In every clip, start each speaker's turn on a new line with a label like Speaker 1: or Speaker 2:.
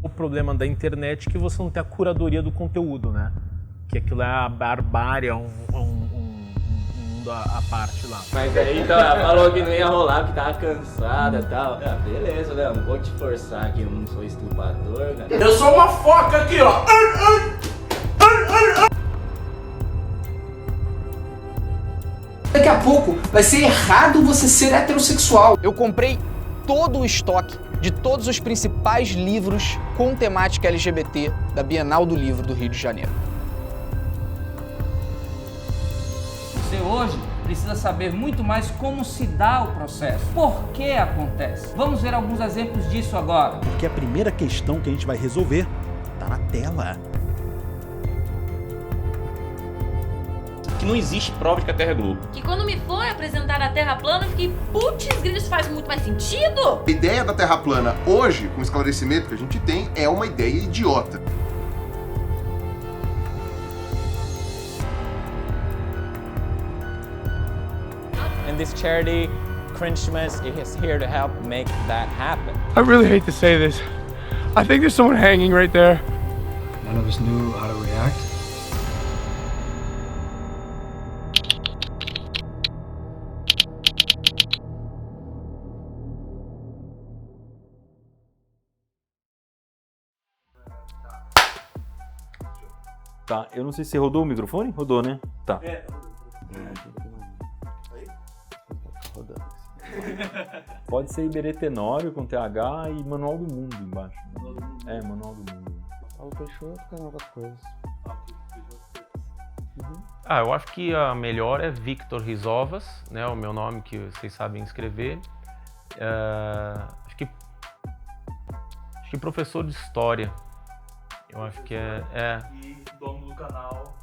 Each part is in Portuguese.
Speaker 1: O problema da internet é que você não tem a curadoria do conteúdo, né? Que aquilo é a barbárie, um mundo à parte lá.
Speaker 2: Mas aí então, ela falou que não ia rolar, que tava cansada e tal. Ah, beleza, né? Não vou te forçar aqui, eu não sou estuprador, né?
Speaker 3: Eu sou uma foca aqui, ó! Daqui a pouco vai ser errado você ser heterossexual.
Speaker 4: Eu comprei todo o estoque de todos os principais livros com temática LGBT da Bienal do Livro do Rio de Janeiro.
Speaker 5: Você hoje precisa saber muito mais como se dá o processo, por que acontece. Vamos ver alguns exemplos disso agora.
Speaker 6: Porque a primeira questão que a gente vai resolver tá na tela.
Speaker 7: Que não existe prova de que a Terra é globo.
Speaker 8: Que quando me foi apresentar a Terra plana, eu fiquei, putz, isso faz muito mais sentido.
Speaker 9: A ideia da Terra plana hoje, com o esclarecimento que a gente tem, é uma ideia idiota.
Speaker 10: And this charity, Christmas, is here to help make that happen.
Speaker 11: I really hate to say this. I think there's someone hanging right there.
Speaker 12: None of us knew how to react.
Speaker 7: Tá, eu não sei se rodou o microfone? Rodou, né? Tá. Pode ser Iberê Tenório com TH e Manual do Mundo embaixo. É, Manual do Mundo.
Speaker 12: Paulo Peixoto, canal das coisas.
Speaker 1: Eu acho que a melhor é Victor Rizovas, né? O meu nome que vocês sabem escrever. Acho que professor de história. Eu acho que é.
Speaker 3: E dono do canal.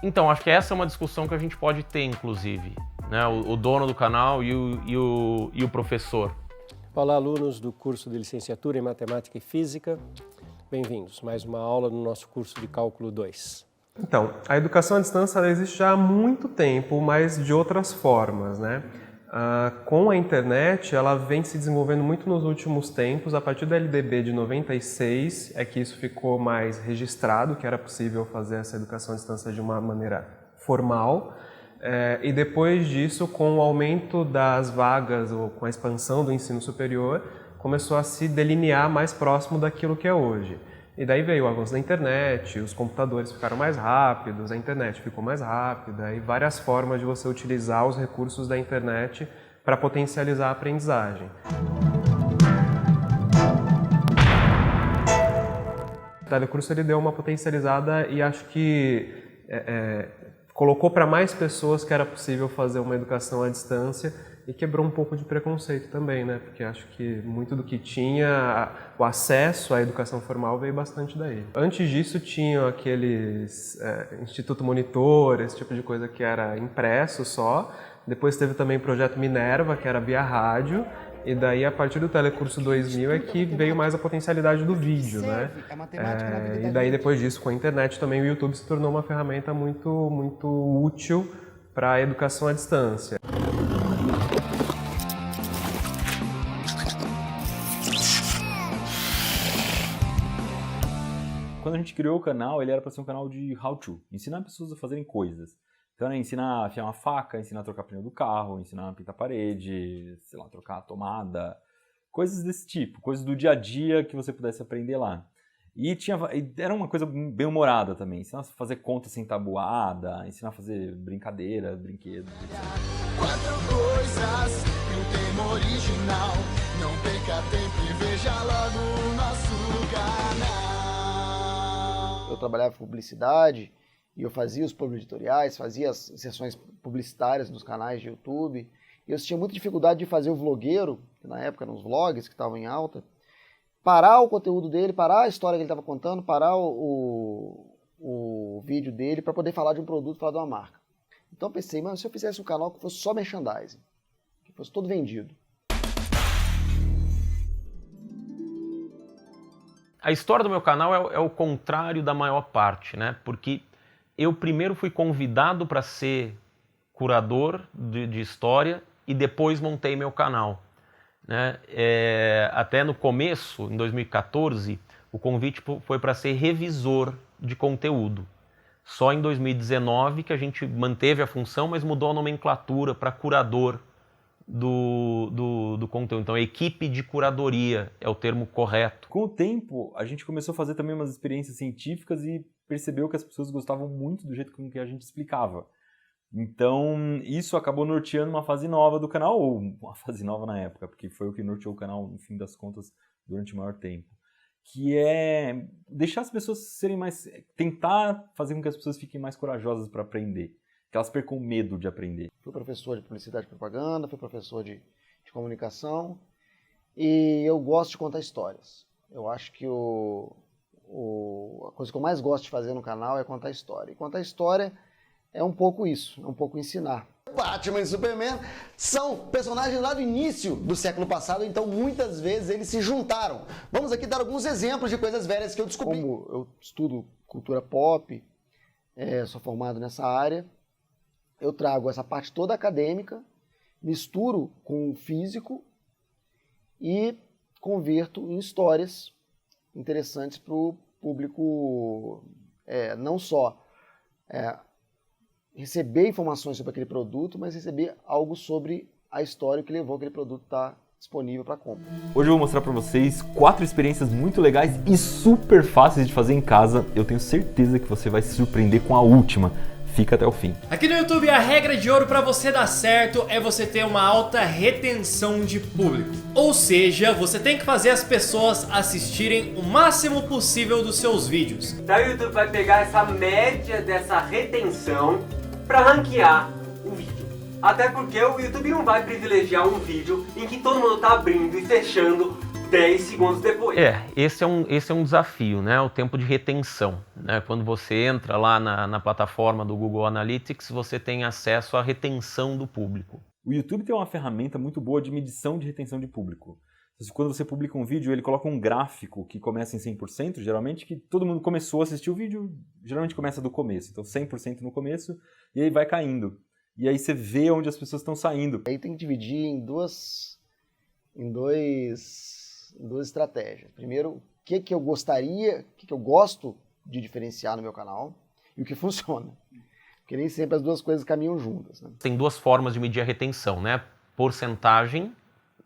Speaker 1: Então, acho que essa é uma discussão que a gente pode ter, inclusive, né? O dono do canal e o professor.
Speaker 13: Olá, alunos do curso de Licenciatura em Matemática e Física. Bem-vindos. Mais uma aula no nosso curso de Cálculo 2.
Speaker 14: Então, a educação à distância ela existe já há muito tempo, mas de outras formas, né? Com a internet, ela vem se desenvolvendo muito nos últimos tempos. A partir da LDB de 96 é que isso ficou mais registrado, que era possível fazer essa educação à distância de uma maneira formal. E depois disso, com o aumento das vagas ou com a expansão do ensino superior, começou a se delinear mais próximo daquilo que é hoje. E daí veio o avanço da internet, os computadores ficaram mais rápidos, a internet ficou mais rápida e várias formas de você utilizar os recursos da internet para potencializar a aprendizagem. O telecurso ele deu uma potencializada e acho que colocou para mais pessoas que era possível fazer uma educação à distância e quebrou um pouco de preconceito também, né? Porque acho que muito do que tinha, o acesso à educação formal veio bastante daí. Antes disso tinham aqueles Instituto Monitor, esse tipo de coisa que era impresso só. Depois teve também o projeto Minerva, que era via rádio. E daí, a partir do Telecurso 2000, é que veio mais a potencialidade do vídeo, né? E daí, depois disso, com a internet também, o YouTube se tornou uma ferramenta muito, muito útil para a educação à distância.
Speaker 7: Quando a gente criou o canal, ele era para ser um canal de how-to, ensinar pessoas a fazerem coisas. Então, era ensinar a afiar uma faca, ensinar a trocar pneu do carro, ensinar a pintar a parede, sei lá, trocar a tomada, coisas desse tipo, coisas do dia a dia que você pudesse aprender lá. E era uma coisa bem humorada também, ensinar a fazer conta sem tabuada, ensinar a fazer brincadeira, brinquedos, etc.
Speaker 15: 4 coisas e um tema original, não perca tempo e veja logo o nosso canal.
Speaker 16: Eu trabalhava com publicidade e eu fazia os editoriais, fazia as sessões publicitárias nos canais de YouTube. E eu tinha muita dificuldade de fazer o vlogueiro, que na época eram os vlogs que estavam em alta, parar o conteúdo dele, parar a história que ele estava contando, parar o vídeo dele para poder falar de um produto, falar de uma marca. Então eu pensei, mano, se eu fizesse um canal que fosse só merchandising, que fosse todo vendido.
Speaker 1: A história do meu canal é o contrário da maior parte, né? Porque eu primeiro fui convidado para ser curador de história e depois montei meu canal.
Speaker 17: né? Até no começo, em 2014, o convite foi para ser revisor de conteúdo. Só em 2019 que a gente manteve a função, mas mudou a nomenclatura para curador do conteúdo. Então, equipe de curadoria é o termo correto.
Speaker 7: Com o tempo, a gente começou a fazer também umas experiências científicas e percebeu que as pessoas gostavam muito do jeito com que a gente explicava. Então, isso acabou norteando uma fase nova do canal, ou uma fase nova na época, porque foi o que norteou o canal, no fim das contas, durante o maior tempo. Que é deixar as pessoas serem mais... tentar fazer com que as pessoas fiquem mais corajosas para aprender. Que elas percam medo de aprender.
Speaker 16: Fui professor de publicidade e propaganda, fui professor de comunicação e eu gosto de contar histórias. Eu acho que a coisa que eu mais gosto de fazer no canal é contar história. E contar história é um pouco isso, é um pouco ensinar.
Speaker 15: Batman e Superman são personagens lá do início do século passado, então muitas vezes eles se juntaram. Vamos aqui dar alguns exemplos de coisas velhas que eu descobri.
Speaker 16: Como eu estudo cultura pop, sou formado nessa área, eu trago essa parte toda acadêmica, misturo com o físico e converto em histórias interessantes para o público, não só receber informações sobre aquele produto, mas receber algo sobre a história que levou aquele produto a estar disponível para compra.
Speaker 7: Hoje eu vou mostrar para vocês 4 experiências muito legais e super fáceis de fazer em casa. Eu tenho certeza que você vai se surpreender com a última. Fica até o fim.
Speaker 18: Aqui no YouTube a regra de ouro para você dar certo é você ter uma alta retenção de público. Ou seja, você tem que fazer as pessoas assistirem o máximo possível dos seus vídeos.
Speaker 19: Então o YouTube vai pegar essa média dessa retenção para ranquear o vídeo. Até porque o YouTube não vai privilegiar um vídeo em que todo mundo tá abrindo e fechando 10 segundos depois.
Speaker 17: Esse é um desafio, né? O tempo de retenção, né? Quando você entra lá na plataforma do Google Analytics, você tem acesso à retenção do público.
Speaker 7: O YouTube tem uma ferramenta muito boa de medição de retenção de público. Quando você publica um vídeo, ele coloca um gráfico que começa em 100%, geralmente, que todo mundo começou a assistir o vídeo, geralmente começa do começo. Então 100% no começo, e aí vai caindo. E aí você vê onde as pessoas estão saindo.
Speaker 16: Aí tem que dividir em duas estratégias. Primeiro, o que eu gosto de diferenciar no meu canal e o que funciona. Porque nem sempre as duas coisas caminham juntas, né?
Speaker 17: Tem 2 formas de medir a retenção, né? Porcentagem,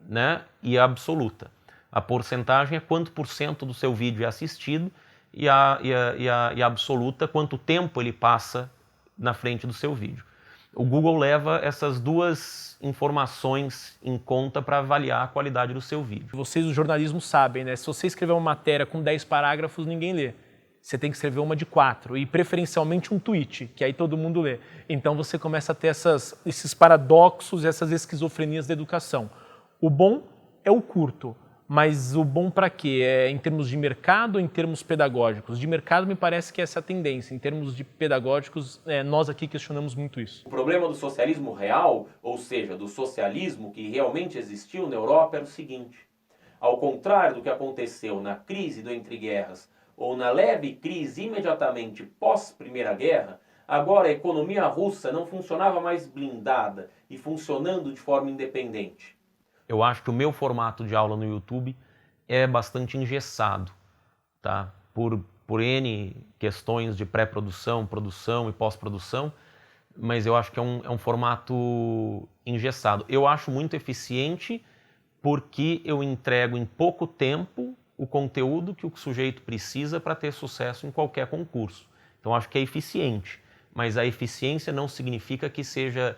Speaker 17: né? E a absoluta. A porcentagem é quanto % do seu vídeo é assistido e a absoluta, quanto tempo ele passa na frente do seu vídeo. O Google leva essas 2 informações em conta para avaliar a qualidade do seu vídeo.
Speaker 1: Vocês do jornalismo sabem, né? Se você escrever uma matéria com 10 parágrafos, ninguém lê. Você tem que escrever uma de 4 e preferencialmente um tweet, que aí todo mundo lê. Então você começa a ter esses paradoxos, essas esquizofrenias da educação. O bom é o curto, mas o bom para quê? É em termos de mercado ou em termos pedagógicos? De mercado me parece que essa é a tendência. Em termos de pedagógicos, nós aqui questionamos muito isso.
Speaker 20: O problema do socialismo real, ou seja, do socialismo que realmente existiu na Europa, era o seguinte: ao contrário do que aconteceu na crise do Entre Guerras ou na leve crise imediatamente pós-Primeira Guerra, agora a economia russa não funcionava mais blindada e funcionando de forma independente.
Speaker 17: Eu acho que o meu formato de aula no YouTube é bastante engessado, tá? Por N questões de pré-produção, produção e pós-produção, mas eu acho que é um formato engessado. Eu acho muito eficiente porque eu entrego em pouco tempo o conteúdo que o sujeito precisa para ter sucesso em qualquer concurso. Então acho que é eficiente, mas a eficiência não significa que seja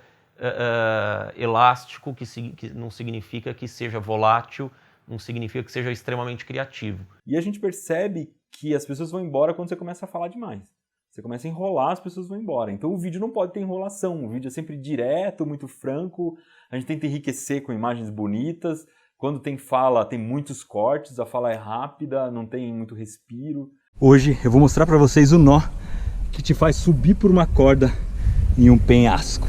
Speaker 17: elástico, que não significa que seja volátil, não significa que seja extremamente criativo.
Speaker 7: E a gente percebe que as pessoas vão embora quando você começa a falar demais. Você começa a enrolar, as pessoas vão embora. Então o vídeo não pode ter enrolação, o vídeo é sempre direto, muito franco, a gente tenta enriquecer com imagens bonitas. Quando tem fala, tem muitos cortes, a fala é rápida, não tem muito respiro.
Speaker 6: Hoje eu vou mostrar para vocês o nó que te faz subir por uma corda em um penhasco.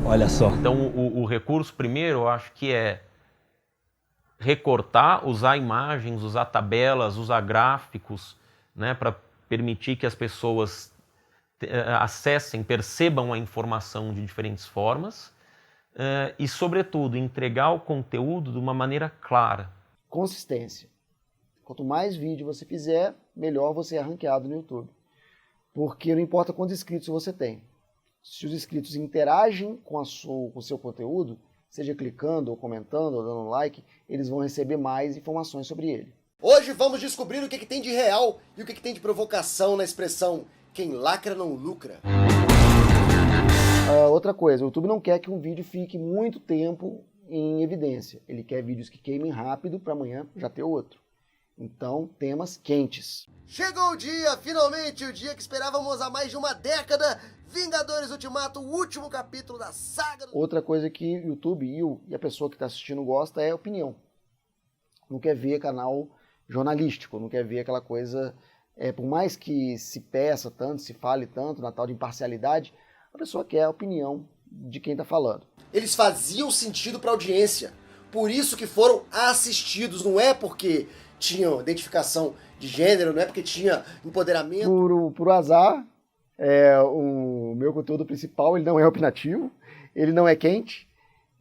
Speaker 6: Olha só.
Speaker 17: Então o recurso primeiro eu acho que é recortar, usar imagens, usar tabelas, usar gráficos, né, para permitir que as pessoas acessem, percebam a informação de diferentes formas, e, sobretudo, entregar o conteúdo de uma maneira clara.
Speaker 16: Consistência. Quanto mais vídeo você fizer, melhor você é ranqueado no YouTube. Porque não importa quantos inscritos você tem. Se os inscritos interagem com o seu conteúdo, seja clicando, ou comentando, ou dando like, eles vão receber mais informações sobre ele.
Speaker 15: Hoje vamos descobrir o que tem de real e o que tem de provocação na expressão quem lacra não lucra.
Speaker 16: Outra coisa, o YouTube não quer que um vídeo fique muito tempo em evidência. Ele quer vídeos que queimem rápido para amanhã já ter outro. Então, temas quentes.
Speaker 15: Chegou o dia, finalmente, o dia que esperávamos há mais de uma década. Vingadores Ultimato, o último capítulo da saga.
Speaker 16: Outra coisa que o YouTube e a pessoa que está assistindo gosta é opinião. Não quer ver canal jornalístico, não quer ver aquela coisa... por mais que se peça tanto, se fale tanto na tal de imparcialidade, a pessoa quer a opinião de quem está falando.
Speaker 15: Eles faziam sentido para a audiência. Por isso que foram assistidos. Não é porque tinham identificação de gênero, não é porque tinha empoderamento.
Speaker 16: Por azar, o meu conteúdo principal ele não é opinativo, ele não é quente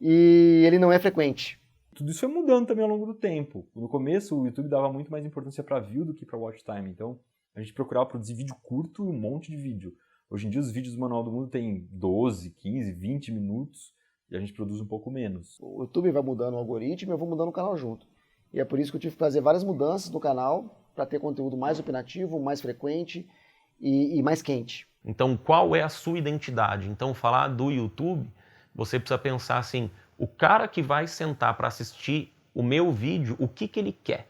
Speaker 16: e ele não é frequente.
Speaker 7: Tudo isso foi mudando também ao longo do tempo. No começo, o YouTube dava muito mais importância para view do que para watch time. Então, a gente procurava produzir vídeo curto e um monte de vídeo. Hoje em dia, os vídeos do Manual do Mundo têm 12, 15, 20 minutos e a gente produz um pouco menos.
Speaker 16: O YouTube vai mudando o algoritmo e eu vou mudando o canal junto. E é por isso que eu tive que fazer várias mudanças no canal para ter conteúdo mais opinativo, mais frequente e mais quente.
Speaker 17: Então, qual é a sua identidade? Então, falar do YouTube, você precisa pensar assim, o cara que vai sentar para assistir o meu vídeo, o que ele quer?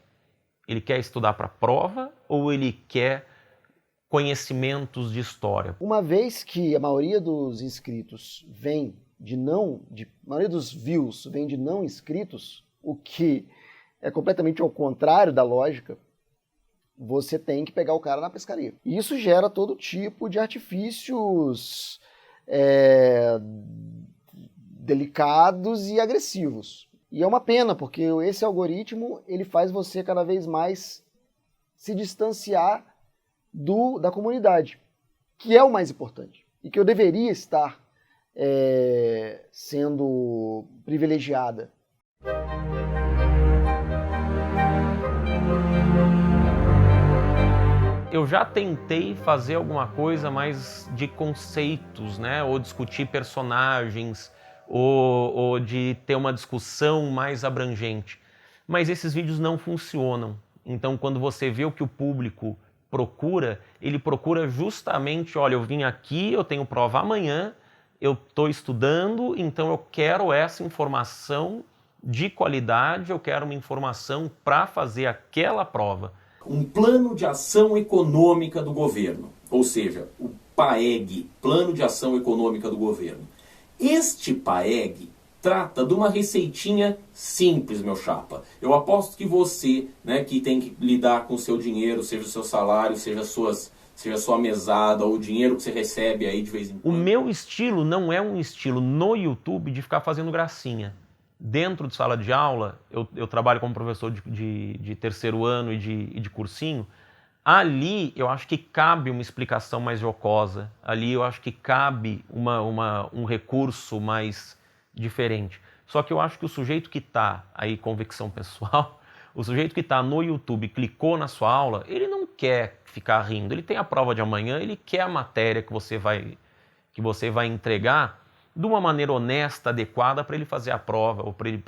Speaker 17: Ele quer estudar para a prova ou ele quer conhecimentos de história?
Speaker 16: Uma vez que a maioria dos inscritos vem a maioria dos views vem de não inscritos, o que é completamente ao contrário da lógica, você tem que pegar o cara na pescaria. E isso gera todo tipo de artifícios delicados e agressivos. E é uma pena, porque esse algoritmo ele faz você cada vez mais se distanciar da comunidade, que é o mais importante. E que eu deveria estar sendo privilegiada.
Speaker 17: Eu já tentei fazer alguma coisa mais de conceitos, né? Ou discutir personagens, ou de ter uma discussão mais abrangente. Mas esses vídeos não funcionam. Então, quando você vê o que o público procura, ele procura justamente, olha, eu vim aqui, eu tenho prova amanhã, eu estou estudando, então eu quero essa informação de qualidade, eu quero uma informação para fazer aquela prova.
Speaker 20: Um plano de ação econômica do governo, ou seja, o PAEG, Plano de Ação Econômica do Governo. Este PAEG trata de uma receitinha simples, meu chapa. Eu aposto que você, né, que tem que lidar com o seu dinheiro, seja o seu salário, seja a sua mesada, ou o dinheiro que você recebe aí de vez em quando.
Speaker 17: O meu estilo não é um estilo no YouTube de ficar fazendo gracinha. Dentro de sala de aula, eu trabalho como professor de terceiro ano e de cursinho. Ali eu acho que cabe uma explicação mais jocosa. Ali eu acho que cabe um recurso mais diferente. Só que eu acho que o sujeito que está aí, convicção pessoal, o sujeito que está no YouTube, clicou na sua aula, ele não quer ficar rindo. Ele tem a prova de amanhã, ele quer a matéria que você vai entregar de uma maneira honesta, adequada para ele fazer a prova ou para ele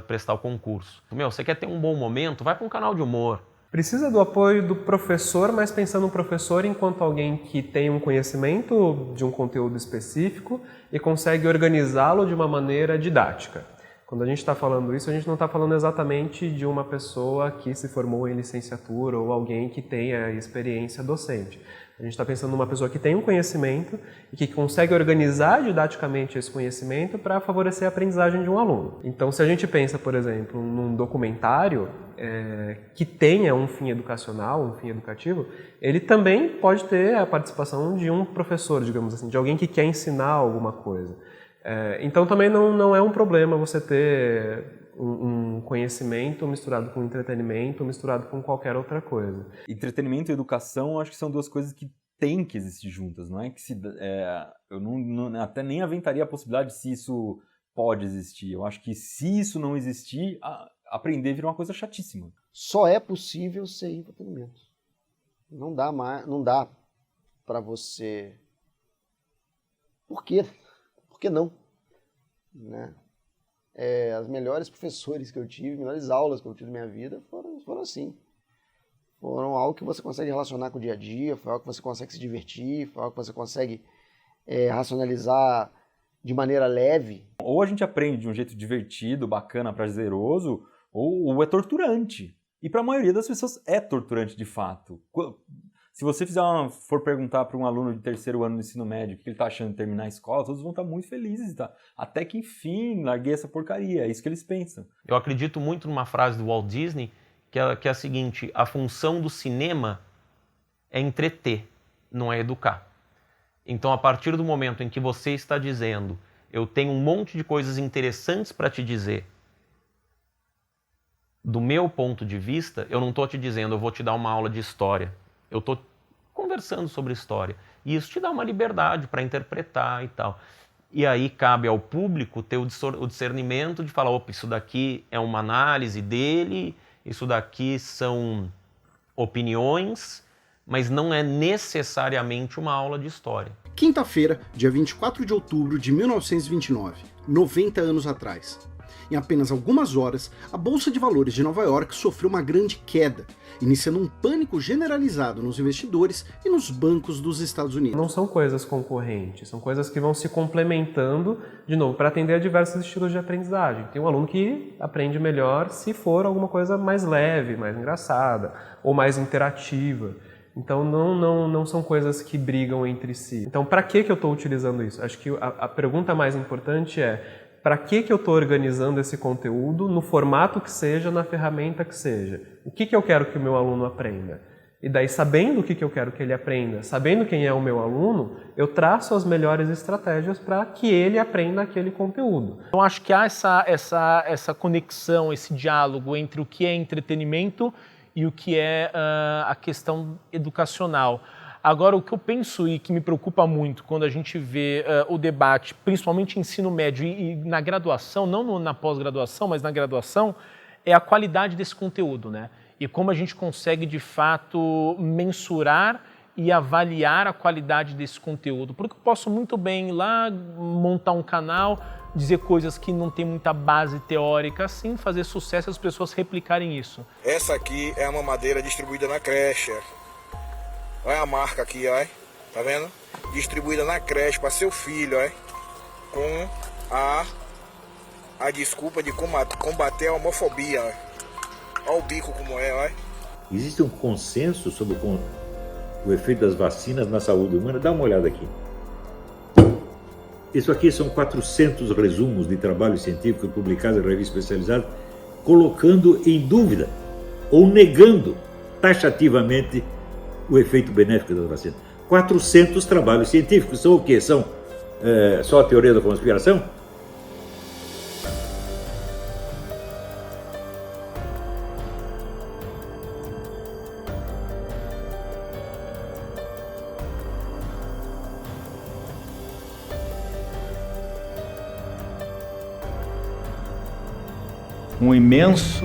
Speaker 17: prestar o concurso. Você quer ter um bom momento? Vai para um canal de humor.
Speaker 14: Precisa do apoio do professor, mas pensando no professor enquanto alguém que tem um conhecimento de um conteúdo específico e consegue organizá-lo de uma maneira didática. Quando a gente está falando isso, a gente não está falando exatamente de uma pessoa que se formou em licenciatura ou alguém que tenha experiência docente. A gente está pensando numa pessoa que tem um conhecimento e que consegue organizar didaticamente esse conhecimento para favorecer a aprendizagem de um aluno. Então, se a gente pensa, por exemplo, num documentário que tenha um fim educacional, um fim educativo, ele também pode ter a participação de um professor, digamos assim, de alguém que quer ensinar alguma coisa. Então, também não é um problema você ter um conhecimento misturado com entretenimento, misturado com qualquer outra coisa.
Speaker 7: Entretenimento e educação, acho que são duas coisas que têm que existir juntas, não é que até nem aventaria a possibilidade se isso pode existir. Eu acho que se isso não existir, aprender vira uma coisa chatíssima.
Speaker 16: Só é possível ser entretenimento. Não dá para você... Por quê? Por que não? Né? As melhores professores que eu tive, as melhores aulas que eu tive na minha vida foram assim. Foram algo que você consegue relacionar com o dia a dia, foi algo que você consegue se divertir, foi algo que você consegue racionalizar de maneira leve.
Speaker 7: Ou a gente aprende de um jeito divertido, bacana, prazeroso, ou é torturante. E para a maioria das pessoas é torturante de fato. Se você for perguntar para um aluno de 3º ano do ensino médio o que ele está achando de terminar a escola, todos vão estar muito felizes, tá? Até que enfim, larguei essa porcaria, é isso que eles pensam.
Speaker 17: Eu acredito muito numa frase do Walt Disney, que é a seguinte: a função do cinema é entreter, não é educar. Então, a partir do momento em que você está dizendo, eu tenho um monte de coisas interessantes para te dizer, do meu ponto de vista, eu não estou te dizendo, eu vou te dar uma aula de história. Eu estou conversando sobre história. E isso te dá uma liberdade para interpretar e tal. E aí cabe ao público ter o discernimento de falar, opa, isso daqui é uma análise dele, isso daqui são opiniões, mas não é necessariamente uma aula de história.
Speaker 21: Quinta-feira, dia 24 de outubro de 1929, 90 anos atrás. Em apenas algumas horas, a Bolsa de Valores de Nova York sofreu uma grande queda, iniciando um pânico generalizado nos investidores e nos bancos dos Estados Unidos.
Speaker 14: Não são coisas concorrentes, são coisas que vão se complementando, de novo, para atender a diversos estilos de aprendizagem. Tem um aluno que aprende melhor se for alguma coisa mais leve, mais engraçada, ou mais interativa. Então não são coisas que brigam entre si. Então para que eu estou utilizando isso? Acho que a pergunta mais importante é: para que eu estou organizando esse conteúdo no formato que seja, na ferramenta que seja? O que eu quero que o meu aluno aprenda? E daí, sabendo o que eu quero que ele aprenda, sabendo quem é o meu aluno, eu traço as melhores estratégias para que ele aprenda aquele conteúdo.
Speaker 1: Então, acho que há essa conexão, esse diálogo entre o que é entretenimento e o que é a questão educacional. Agora, o que eu penso e que me preocupa muito quando a gente vê o debate, principalmente em ensino médio e na graduação, não na pós-graduação, mas na graduação, é a qualidade desse conteúdo, né? E como a gente consegue, de fato, mensurar e avaliar a qualidade desse conteúdo. Porque eu posso muito bem ir lá, montar um canal, dizer coisas que não tem muita base teórica, assim, fazer sucesso e as pessoas replicarem isso.
Speaker 22: Essa aqui é a mamadeira distribuída na creche. Olha a marca aqui, ó. Tá vendo? Distribuída na creche para seu filho, ó. Com a desculpa de combater a homofobia, ó. Olha o bico como é, ó.
Speaker 23: Existe um consenso sobre o efeito das vacinas na saúde humana. Dá uma olhada aqui. Isso aqui são 400 resumos de trabalhos científicos publicados em revistas especializadas, colocando em dúvida ou negando taxativamente o efeito benéfico da vacina. 400 trabalhos científicos. São o quê? São só a teoria da conspiração?
Speaker 6: Um imenso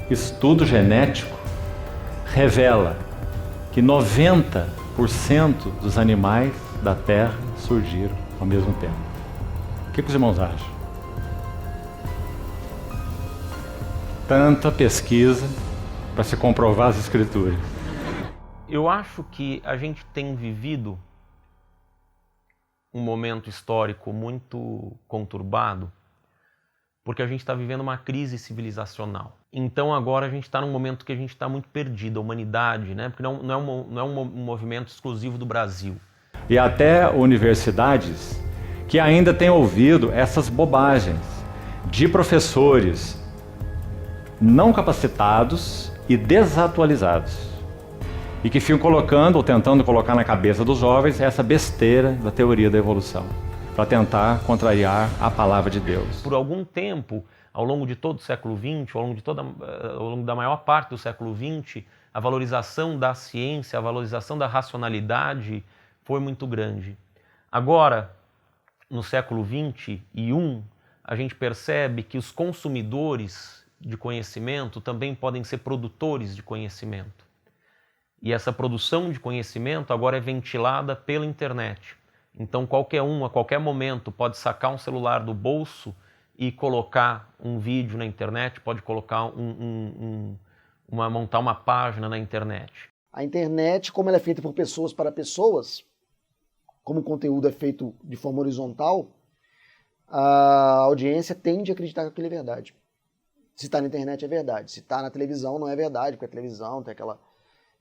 Speaker 6: estudo genético revela que 90% dos animais da Terra surgiram ao mesmo tempo. O que os irmãos acham? Tanta pesquisa para se comprovar as escrituras.
Speaker 17: Eu acho que a gente tem vivido um momento histórico muito conturbado, porque a gente está vivendo uma crise civilizacional. Então agora a gente está num momento que a gente está muito perdido, a humanidade, né? Porque não é um movimento exclusivo do Brasil.
Speaker 6: E até universidades que ainda têm ouvido essas bobagens de professores não capacitados e desatualizados. E que ficam colocando ou tentando colocar na cabeça dos jovens essa besteira da teoria da evolução, para tentar contrariar a palavra de Deus.
Speaker 17: Por algum tempo, ao longo de todo o século XX, ao longo da maior parte do século XX, a valorização da ciência, a valorização da racionalidade foi muito grande. Agora, no século XXI, a gente percebe que os consumidores de conhecimento também podem ser produtores de conhecimento. E essa produção de conhecimento agora é ventilada pela internet. Então qualquer um, a qualquer momento, pode sacar um celular do bolso e colocar um vídeo na internet, pode colocar montar uma página na internet.
Speaker 16: A internet, como ela é feita por pessoas para pessoas, como o conteúdo é feito de forma horizontal, a audiência tende a acreditar que aquilo é verdade. Se está na internet é verdade, se está na televisão não é verdade, porque a televisão tem aquela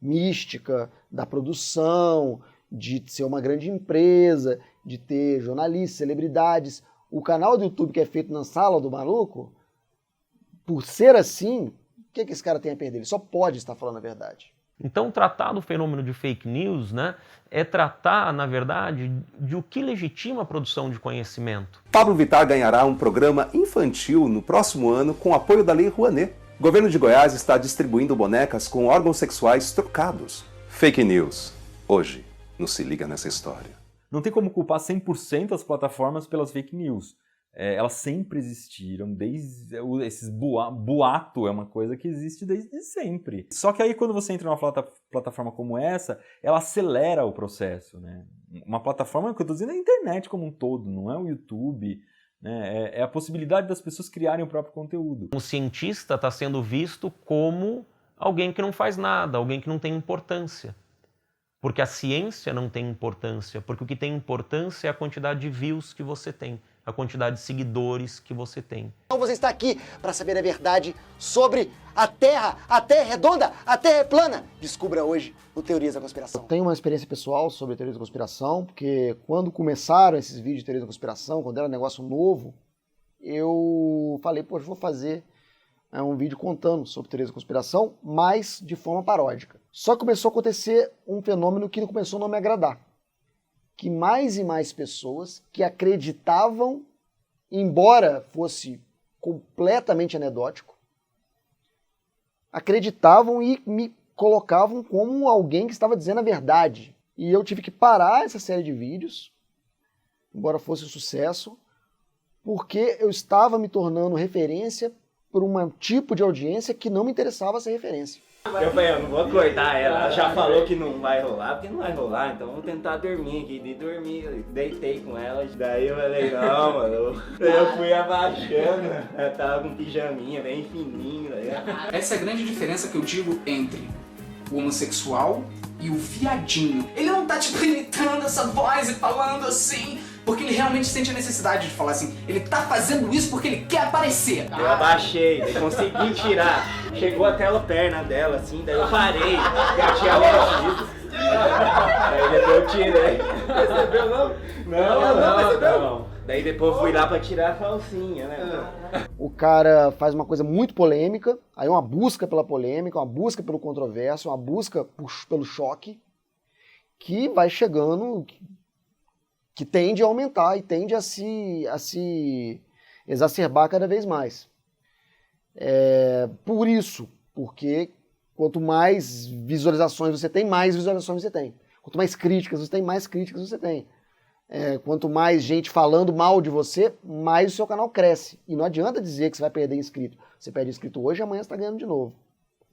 Speaker 16: mística da produção, de ser uma grande empresa, de ter jornalistas, celebridades. O canal do YouTube que é feito na sala do maluco, por ser assim, o que esse cara tem a perder? Ele só pode estar falando a verdade.
Speaker 17: Então, tratar do fenômeno de fake news, né, é tratar, na verdade, de o que legitima a produção de conhecimento.
Speaker 2: Pablo Vittar ganhará um programa infantil no próximo ano com apoio da Lei Rouanet. O governo de Goiás está distribuindo bonecas com órgãos sexuais trocados. Fake news. Hoje, não se liga nessa história.
Speaker 7: Não tem como culpar 100% as plataformas pelas fake news. Elas sempre existiram, desde esses boato é uma coisa que existe desde sempre. Só que aí quando você entra numa plataforma como essa, ela acelera o processo, né? Uma plataforma que eu estou dizendo é a internet como um todo, não é o YouTube, né? É a possibilidade das pessoas criarem o próprio conteúdo.
Speaker 17: O cientista está sendo visto como alguém que não faz nada, alguém que não tem importância. Porque a ciência não tem importância, porque o que tem importância é a quantidade de views que você tem, a quantidade de seguidores que você tem.
Speaker 15: Então você está aqui para saber a verdade sobre a Terra é redonda, a Terra é plana. Descubra hoje no Teorias da Conspiração.
Speaker 16: Eu tenho uma experiência pessoal sobre teorias da conspiração, porque quando começaram esses vídeos de teorias da conspiração, quando era um negócio novo, eu falei, poxa, vou fazer um vídeo contando sobre teorias da conspiração, mas de forma paródica. Só que começou a acontecer um fenômeno que começou a não me agradar. Que mais e mais pessoas que acreditavam, embora fosse completamente anedótico, acreditavam e me colocavam como alguém que estava dizendo a verdade. E eu tive que parar essa série de vídeos, embora fosse um sucesso, porque eu estava me tornando referência por um tipo de audiência que não me interessava ser referência.
Speaker 4: Eu falei, eu não vou cortar ela. Ela já falou que não vai rolar, porque não vai rolar, então eu vou tentar dormir aqui. De dormir, deitei com ela. Daí eu falei, não, mano. Eu fui abaixando. Eu tava com pijaminha bem fininho.
Speaker 3: Essa é a grande diferença que eu digo entre o homossexual e o viadinho. Ele não tá tipo imitando essa voz e falando assim, porque ele realmente sente a necessidade de falar assim. Ele tá fazendo isso porque ele quer aparecer.
Speaker 4: Eu abaixei, daí consegui tirar. Chegou até a perna dela, assim, daí eu parei. Já tinha mexido. Daí depois eu tirei. Percebeu não? Não percebeu. Não. Daí depois eu fui lá pra tirar a calcinha, né?
Speaker 16: O cara faz uma coisa muito polêmica, aí uma busca pela polêmica, uma busca pelo controverso, uma busca pelo choque, que vai chegando, que tende a aumentar e tende a se exacerbar cada vez mais. Por isso, porque quanto mais visualizações você tem, mais visualizações você tem. Quanto mais críticas você tem, mais críticas você tem. Quanto mais gente falando mal de você, mais o seu canal cresce. E não adianta dizer que você vai perder inscrito. Você perde inscrito hoje, amanhã você está ganhando de novo.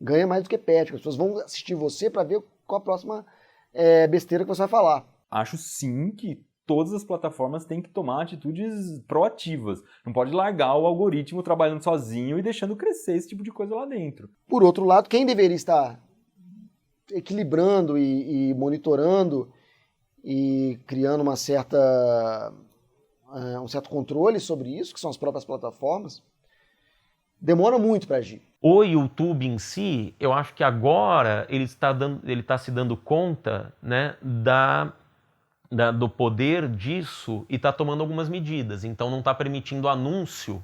Speaker 16: Ganha mais do que perde. As pessoas vão assistir você para ver qual a próxima besteira que você vai falar.
Speaker 7: Acho sim que todas as plataformas têm que tomar atitudes proativas. Não pode largar o algoritmo trabalhando sozinho e deixando crescer esse tipo de coisa lá dentro.
Speaker 16: Por outro lado, quem deveria estar equilibrando e monitorando e criando um certo controle sobre isso, que são as próprias plataformas, demora muito para agir.
Speaker 17: O YouTube em si, eu acho que agora ele está se dando conta, né, do poder disso e está tomando algumas medidas. Então não está permitindo anúncio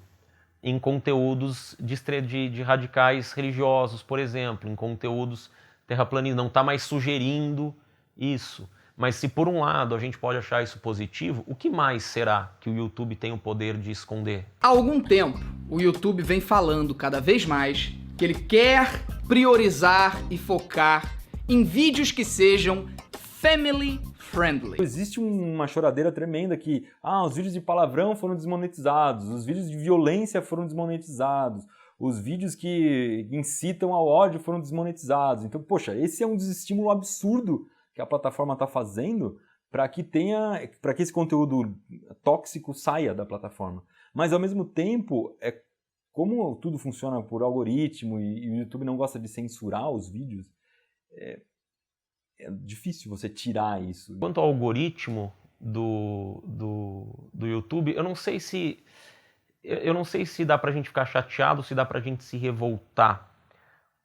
Speaker 17: em conteúdos de radicais religiosos, por exemplo, em conteúdos terraplanistas. Não está mais sugerindo isso. Mas se por um lado a gente pode achar isso positivo, o que mais será que o YouTube tem o poder de esconder?
Speaker 3: Há algum tempo, o YouTube vem falando cada vez mais que ele quer priorizar e focar em vídeos que sejam family friendly.
Speaker 7: Existe uma choradeira tremenda que, os vídeos de palavrão foram desmonetizados, os vídeos de violência foram desmonetizados, os vídeos que incitam ao ódio foram desmonetizados. Então, poxa, esse é um desestímulo absurdo que a plataforma está fazendo para que esse conteúdo tóxico saia da plataforma. Mas, ao mesmo tempo, como tudo funciona por algoritmo e o YouTube não gosta de censurar os vídeos, é difícil você tirar isso.
Speaker 17: Quanto ao algoritmo do YouTube, eu não sei se dá pra gente ficar chateado, se dá pra gente se revoltar,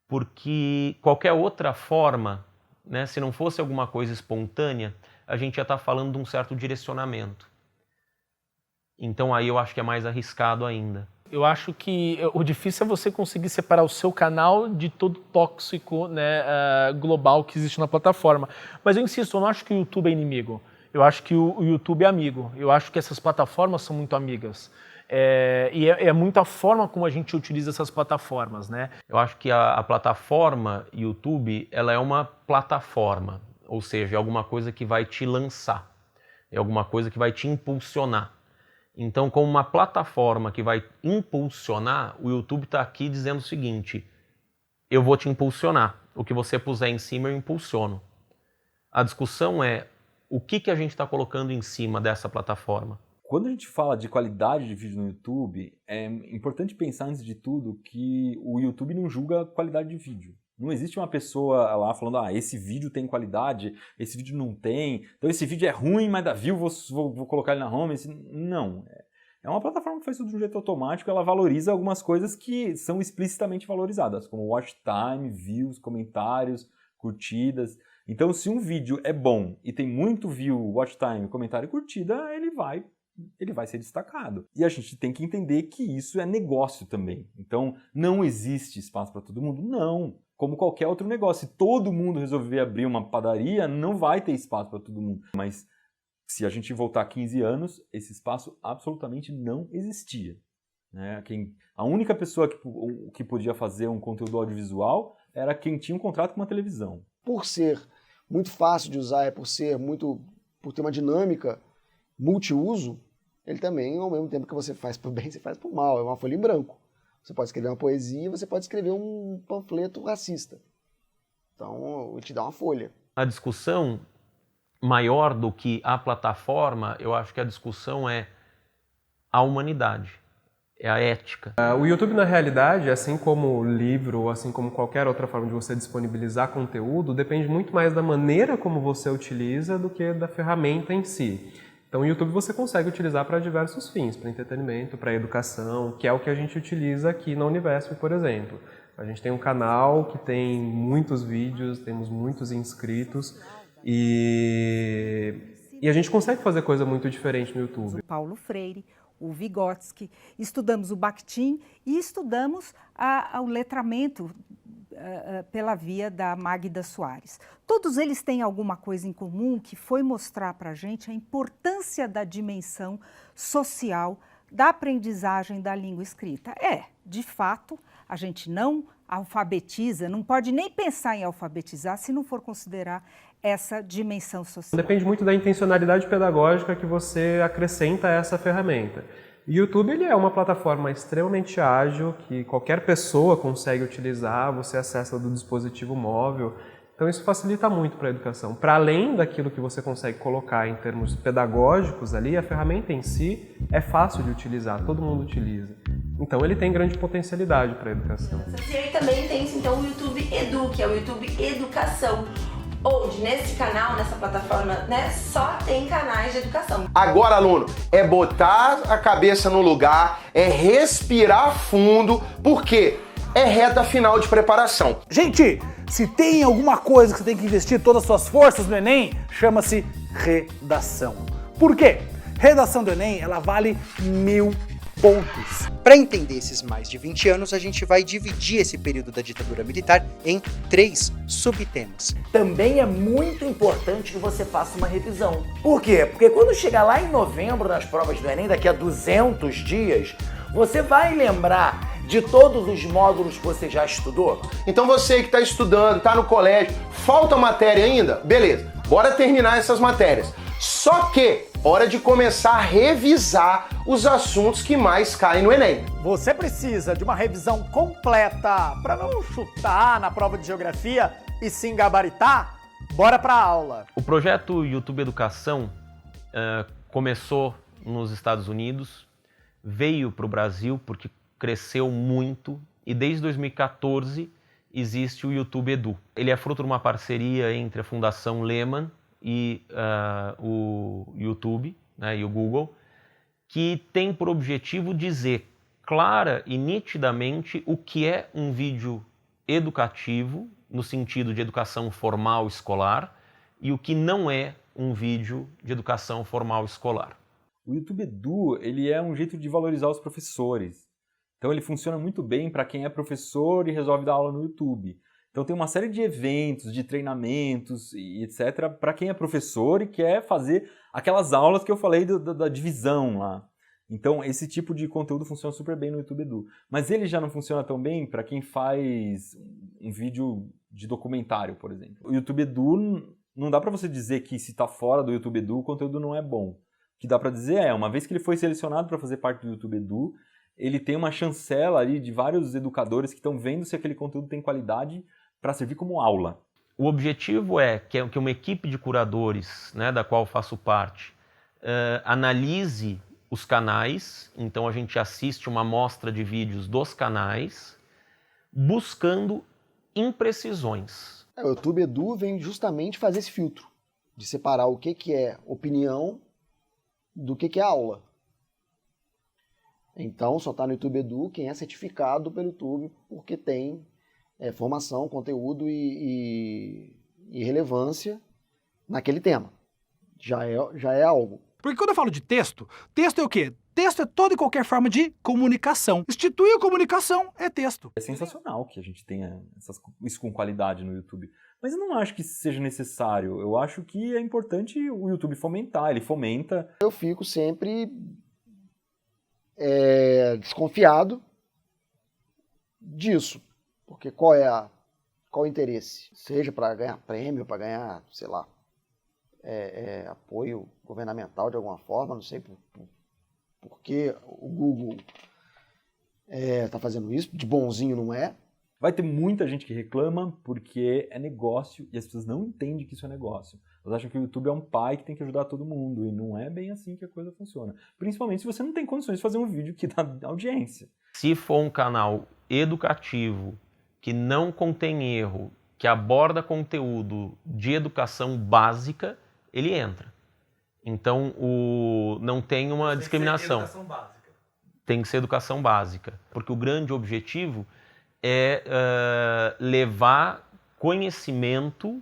Speaker 17: porque qualquer outra forma, né, se não fosse alguma coisa espontânea, a gente ia estar falando de um certo direcionamento. Então aí eu acho que é mais arriscado ainda.
Speaker 1: Eu acho que o difícil é você conseguir separar o seu canal de todo tóxico, né, global que existe na plataforma. Mas eu insisto, eu não acho que o YouTube é inimigo. Eu acho que o YouTube é amigo. Eu acho que essas plataformas são muito amigas. E é muito a forma como a gente utiliza essas plataformas, né?
Speaker 17: Eu acho que a plataforma YouTube, ela é uma plataforma, ou seja, é alguma coisa que vai te lançar, é alguma coisa que vai te impulsionar. Então, como uma plataforma que vai impulsionar, o YouTube está aqui dizendo o seguinte: eu vou te impulsionar, o que você puser em cima eu impulsiono. A discussão é o que a gente está colocando em cima dessa plataforma.
Speaker 7: Quando a gente fala de qualidade de vídeo no YouTube, é importante pensar, antes de tudo, que o YouTube não julga a qualidade de vídeo. Não existe uma pessoa lá falando, esse vídeo tem qualidade, esse vídeo não tem, então esse vídeo é ruim, mas dá view, vou colocar ele na home. Não. É uma plataforma que faz tudo de um jeito automático, ela valoriza algumas coisas que são explicitamente valorizadas, como watch time, views, comentários, curtidas. Então, se um vídeo é bom e tem muito view, watch time, comentário e curtida, ele vai ser destacado. E a gente tem que entender que isso é negócio também. Então, não existe espaço para todo mundo? Não. Como qualquer outro negócio. Se todo mundo resolver abrir uma padaria, não vai ter espaço para todo mundo. Mas se a gente voltar 15 anos, esse espaço absolutamente não existia. Né? A única pessoa que podia fazer um conteúdo audiovisual era quem tinha um contrato com uma televisão.
Speaker 15: Por ser muito fácil de usar, por ter uma dinâmica multiuso, ele também, ao mesmo tempo que você faz por bem, você faz por mal. É uma folha em branco. Você pode escrever uma poesia, você pode escrever um panfleto racista. Então, ele te dá uma folha.
Speaker 17: A discussão maior do que a plataforma, eu acho que a discussão é a humanidade, é a ética.
Speaker 14: O YouTube, na realidade, assim como o livro, assim como qualquer outra forma de você disponibilizar conteúdo, depende muito mais da maneira como você utiliza do que da ferramenta em si. Então, o YouTube você consegue utilizar para diversos fins, para entretenimento, para educação, que é o que a gente utiliza aqui na Univesp, por exemplo. A gente tem um canal que tem muitos vídeos, temos muitos inscritos e a gente consegue fazer coisa muito diferente no YouTube.
Speaker 5: Paulo Freire, o Vygotsky, estudamos o Bakhtin e estudamos o letramento pela via da Magda Soares. Todos eles têm alguma coisa em comum, que foi mostrar para a gente a importância da dimensão social da aprendizagem da língua escrita. De fato, a gente não alfabetiza, não pode nem pensar em alfabetizar se não for considerar essa dimensão social.
Speaker 14: Depende muito da intencionalidade pedagógica que você acrescenta a essa ferramenta. O YouTube ele é uma plataforma extremamente ágil, que qualquer pessoa consegue utilizar, você acessa do dispositivo móvel. Então isso facilita muito para a educação. Para além daquilo que você consegue colocar em termos pedagógicos ali, a ferramenta em si é fácil de utilizar, todo mundo utiliza. Então ele tem grande potencialidade para a educação.
Speaker 8: E aí também tem então o YouTube Edu, que é o YouTube Educação, onde nesse canal, nessa plataforma, né, só tem canais de educação.
Speaker 22: Agora, aluno, é botar a cabeça no lugar, é respirar fundo, porque é reta final de preparação.
Speaker 9: Gente, se tem alguma coisa que você tem que investir todas as suas forças no Enem, chama-se redação. Por quê? Redação do Enem, ela vale 1000 pontos.
Speaker 24: Para entender esses mais de 20 anos, a gente vai dividir esse período da ditadura militar em 3 subtemas.
Speaker 9: Também é muito importante que você faça uma revisão. Por quê? Porque quando chegar lá em novembro nas provas do Enem, daqui a 200 dias, você vai lembrar de todos os módulos que você já estudou.
Speaker 22: Então você que está estudando, está no colégio, falta matéria ainda? Beleza.
Speaker 10: bora terminar essas matérias. Só que, hora de começar a revisar os assuntos que mais caem no Enem.
Speaker 11: Você precisa de uma revisão completa para não chutar na prova de geografia e sim gabaritar? Bora pra aula!
Speaker 17: O projeto YouTube Educação começou nos Estados Unidos, veio para o Brasil porque cresceu muito e desde 2014 existe o YouTube Edu. Ele é fruto de uma parceria entre a Fundação Lehman e o YouTube, né, e o Google, que tem por objetivo dizer clara e nitidamente o que é um vídeo educativo, no sentido de educação formal escolar, e o que não é um vídeo de educação formal escolar.
Speaker 7: O YouTube Edu, ele é um jeito de valorizar os professores. Então ele funciona muito bem para quem é professor e resolve dar aula no YouTube. Então tem uma série de eventos, de treinamentos e etc. para quem é professor e quer fazer aquelas aulas que eu falei da divisão lá. Então esse tipo de conteúdo funciona super bem no YouTube Edu. Mas ele já não funciona tão bem para quem faz um vídeo de documentário, por exemplo. O YouTube Edu, não dá para você dizer que se está fora do YouTube Edu, o conteúdo não é bom. O que dá para dizer é, uma vez que ele foi selecionado para fazer parte do YouTube Edu, ele tem uma chancela ali de vários educadores que estão vendo se aquele conteúdo tem qualidade para servir como aula.
Speaker 17: O objetivo é que uma equipe de curadores, né, da qual faço parte, analise os canais. Então a gente assiste uma amostra de vídeos dos canais, buscando imprecisões.
Speaker 15: O YouTube Edu vem justamente fazer esse filtro, de separar o que é opinião do que é aula. Então só está no YouTube Edu quem é certificado pelo YouTube, porque tem formação, conteúdo e relevância naquele tema. Já é algo.
Speaker 12: Porque quando eu falo de texto, texto é o quê? Texto é toda e qualquer forma de comunicação. Instituir a comunicação é texto.
Speaker 7: É sensacional que a gente tenha isso com qualidade no YouTube. Mas eu não acho que isso seja necessário. Eu acho que é importante o YouTube fomentar. Ele fomenta.
Speaker 15: Eu fico sempre desconfiado disso. Porque qual o interesse? Seja para ganhar prêmio, para ganhar, sei lá, apoio governamental de alguma forma, não sei por que o Google está fazendo isso, de bonzinho não é.
Speaker 7: Vai ter muita gente que reclama porque é negócio e as pessoas não entendem que isso é negócio. Elas acham que o YouTube é um pai que tem que ajudar todo mundo e não é bem assim que a coisa funciona. Principalmente se você não tem condições de fazer um vídeo que dá audiência.
Speaker 17: Se for um canal educativo, que não contém erro, que aborda conteúdo de educação básica, ele entra. Então, não tem uma discriminação. Tem que ser educação básica. Porque o grande objetivo é levar conhecimento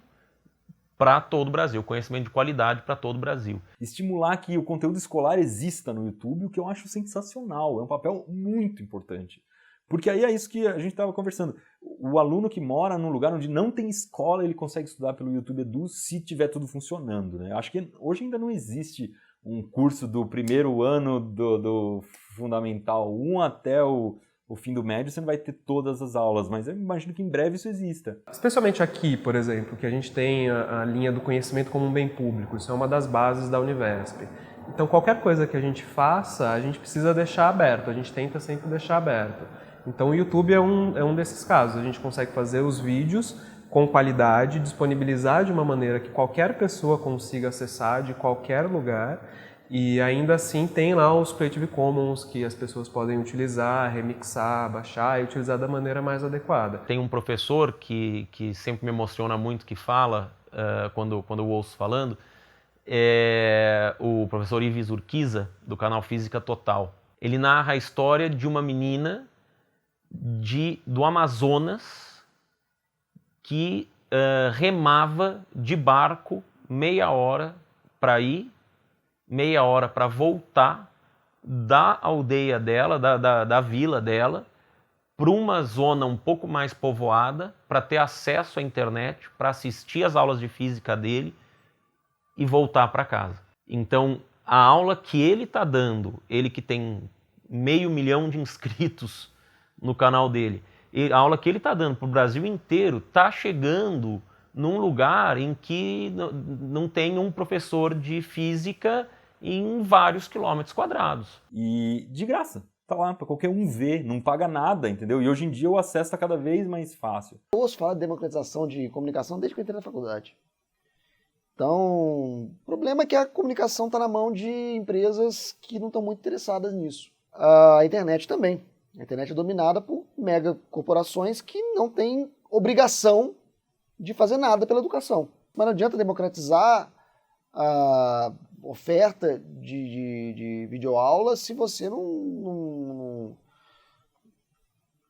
Speaker 17: para todo o Brasil, conhecimento de qualidade para todo o Brasil.
Speaker 7: Estimular que o conteúdo escolar exista no YouTube, o que eu acho sensacional. É um papel muito importante. Porque aí é isso que a gente estava conversando. O aluno que mora num lugar onde não tem escola, ele consegue estudar pelo YouTube Edu se tiver tudo funcionando, né? Acho que hoje ainda não existe um curso do primeiro ano do Fundamental 1 até o fim do médio, você não vai ter todas as aulas, mas eu imagino que em breve isso exista.
Speaker 14: Especialmente aqui, por exemplo, que a gente tem a linha do conhecimento como um bem público, isso é uma das bases da Univesp. Então qualquer coisa que a gente faça, a gente precisa deixar aberto, a gente tenta sempre deixar aberto. Então o YouTube é um desses casos, a gente consegue fazer os vídeos com qualidade, disponibilizar de uma maneira que qualquer pessoa consiga acessar de qualquer lugar e ainda assim tem lá os Creative Commons que as pessoas podem utilizar, remixar, baixar e utilizar da maneira mais adequada.
Speaker 17: Tem um professor que sempre me emociona muito, que fala, quando eu ouço falando, é o professor Ives Urquiza, do canal Física Total. Ele narra a história de uma menina do Amazonas que remava de barco meia hora para ir, meia hora para voltar da aldeia dela, da vila dela, para uma zona um pouco mais povoada, para ter acesso à internet, para assistir às aulas de física dele e voltar para casa. Então, a aula que ele está dando, ele que tem 500 mil de inscritos no canal dele, a aula que ele está dando para o Brasil inteiro está chegando num lugar em que não tem um professor de física em vários quilômetros quadrados.
Speaker 7: E de graça. Tá lá, para qualquer um ver, não paga nada, entendeu? E hoje em dia o acesso está cada vez mais fácil.
Speaker 15: Eu ouço falar de democratização de comunicação desde que eu entrei na faculdade. Então, o problema é que a comunicação está na mão de empresas que não estão muito interessadas nisso. A internet também. A internet é dominada por mega corporações que não têm obrigação de fazer nada pela educação. Mas não adianta democratizar a oferta de videoaula se você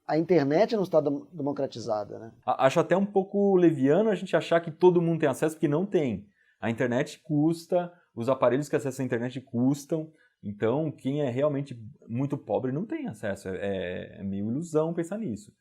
Speaker 15: a internet não está democratizada, né?
Speaker 7: Acho até um pouco leviano a gente achar que todo mundo tem acesso, porque não tem. A internet custa, os aparelhos que acessam a internet custam, então quem é realmente muito pobre não tem acesso. É meio ilusão pensar nisso.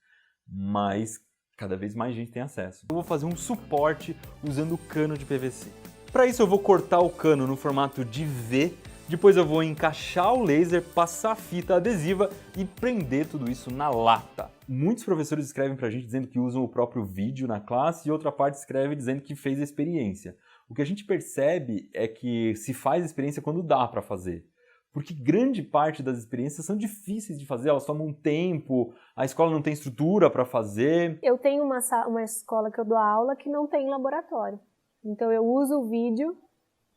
Speaker 7: Mas cada vez mais gente tem acesso. Eu vou fazer um suporte usando cano de PVC. Para isso eu vou cortar o cano no formato de V, depois eu vou encaixar o laser, passar a fita adesiva e prender tudo isso na lata. Muitos professores escrevem pra gente dizendo que usam o próprio vídeo na classe e outra parte escreve dizendo que fez a experiência. O que a gente percebe é que se faz experiência quando dá para fazer. Porque grande parte das experiências são difíceis de fazer, elas tomam tempo, a escola não tem estrutura para fazer.
Speaker 13: Eu tenho uma escola que eu dou aula que não tem laboratório. Então eu uso o vídeo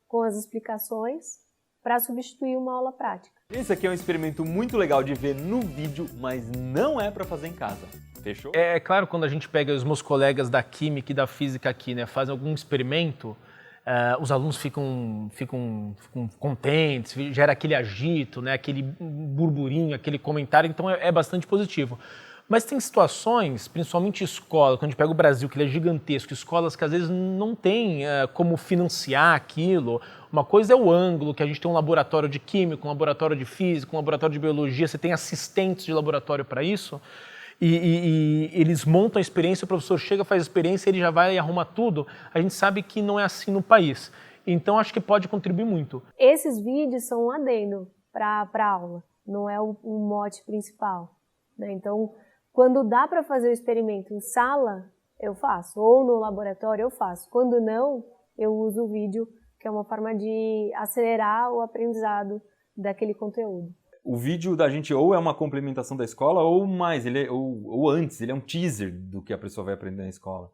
Speaker 13: com as explicações para substituir uma aula prática.
Speaker 7: Esse aqui é um experimento muito legal de ver no vídeo, mas não é para fazer em casa. Fechou?
Speaker 1: É claro, quando a gente pega os meus colegas da química e da física aqui, né, fazem algum experimento, os alunos ficam contentes, gera aquele agito, né, aquele burburinho, aquele comentário, então é bastante positivo. Mas tem situações, principalmente escola, quando a gente pega o Brasil, que ele é gigantesco, escolas que às vezes não tem como financiar aquilo. Uma coisa é o ângulo, que a gente tem um laboratório de química, um laboratório de física, um laboratório de biologia, você tem assistentes de laboratório para isso, e eles montam a experiência, o professor chega, faz a experiência, ele já vai e arruma tudo. A gente sabe que não é assim no país. Então acho que pode contribuir muito.
Speaker 13: Esses vídeos são um adendo para a aula, não é o mote principal, né? Então, quando dá para fazer o experimento em sala, eu faço, ou no laboratório eu faço. Quando não, eu uso o vídeo, que é uma forma de acelerar o aprendizado daquele conteúdo.
Speaker 7: O vídeo da gente ou é uma complementação da escola, ou mais, ou antes, ele é um teaser do que a pessoa vai aprender na escola.